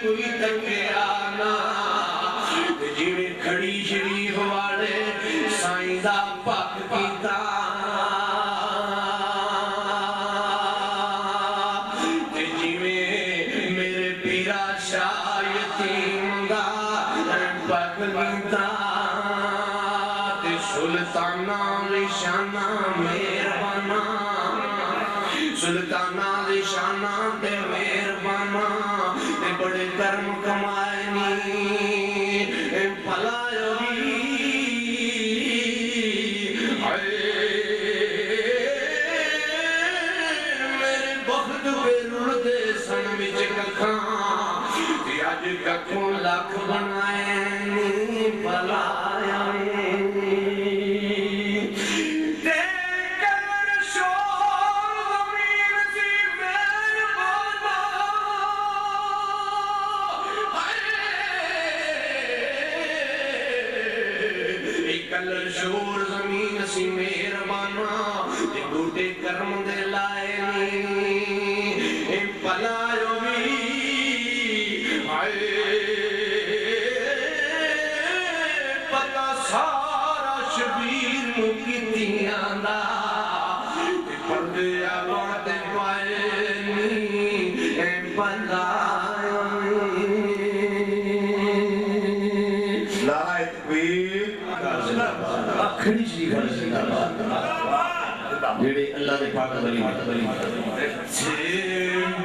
کوئی تکے آنا جیوے کھڑی شریف والے سائیں دا پاک کیتا جیوے میرے پیرا شاہ یتیم دا پاک کیتا سلطانہ نشانہ مہربانہ سلطانہ نشانہ دے مہربانہ دے بڑے کرم کمائے نی پھلائے بھی میرے بخت پہ رڑ دے سن وچ ککھاں تے اج ککھوں لکھ بنائے نی پھلائے کلر شور زمین سی مہربانا تے بوٹے کرم دے لائے نی پلائیو بھی پتا سارا شبیر مکتیاں دا تے پردے آباد پائے نی پلائیو نعرہ تکبیر کھڑی شریف ہے زندہ جیڑے اللہ دے پاک ولی سے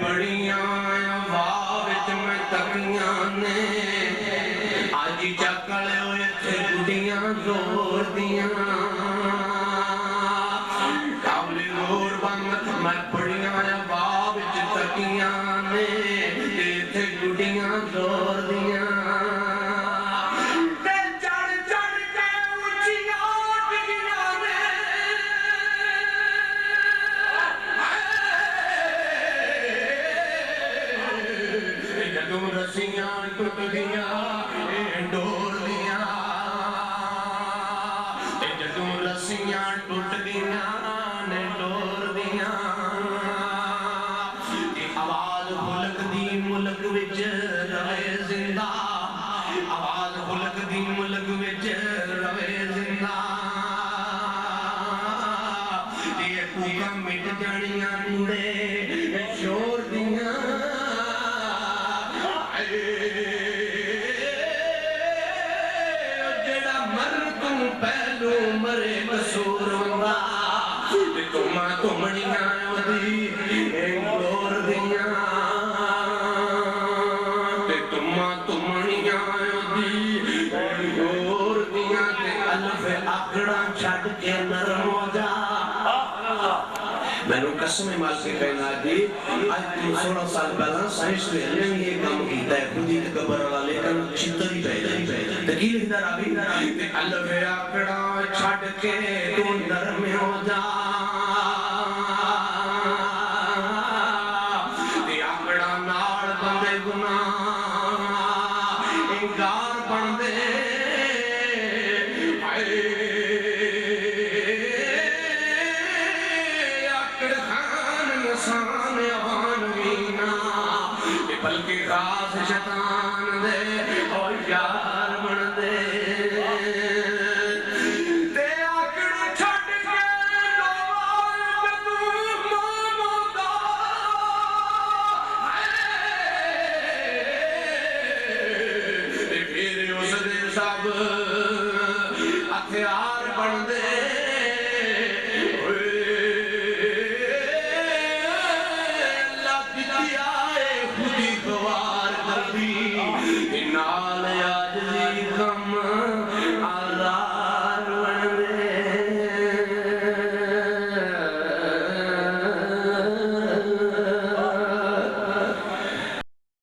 بڑیاں واوچ میں تکیاں نے آجی چکلے ہوئے تھے گھڑیاں زور دیاں کابلی غور بانگت میں بڑیاں واوچ تکیاں نے تھے گھڑیاں زور دیاں رسیاں ٹوٹ گیا ڈور دیا جدوں رسیاں ٹوٹ گیا ڈور دیا آواز ملک دی ملک وچ روے زندہ آواز ملک دی ملک وچ روے زندہ یہ پوکا مٹ جانیاں ٹوڑے شور دیاں جڑا مر تم پہلو مرے قصور ہوندا تے تماں تمڑیاں دی گور دیاں تے تماں تمڑیاں دی گور دیاں تے الف آکڑا چھڈ کے نرم ہو جا میں نے قسم مال کے کہنا جی آج 16 سال پہلا سائنس کے علم یہ کام کیتا ہے خودی تکبر والا لیکن چھتری پہلے تکیل ہدر آبی تے الف آکڑا چھڈ کے تو نرم ہو جا تے آکڑا نال بندے گناہ انگار بندے بلکہ خاص شیطان دے اور یار بن دے تے آکڑ چھٹ کے لوال جدو مودا تے پھر اس دے سب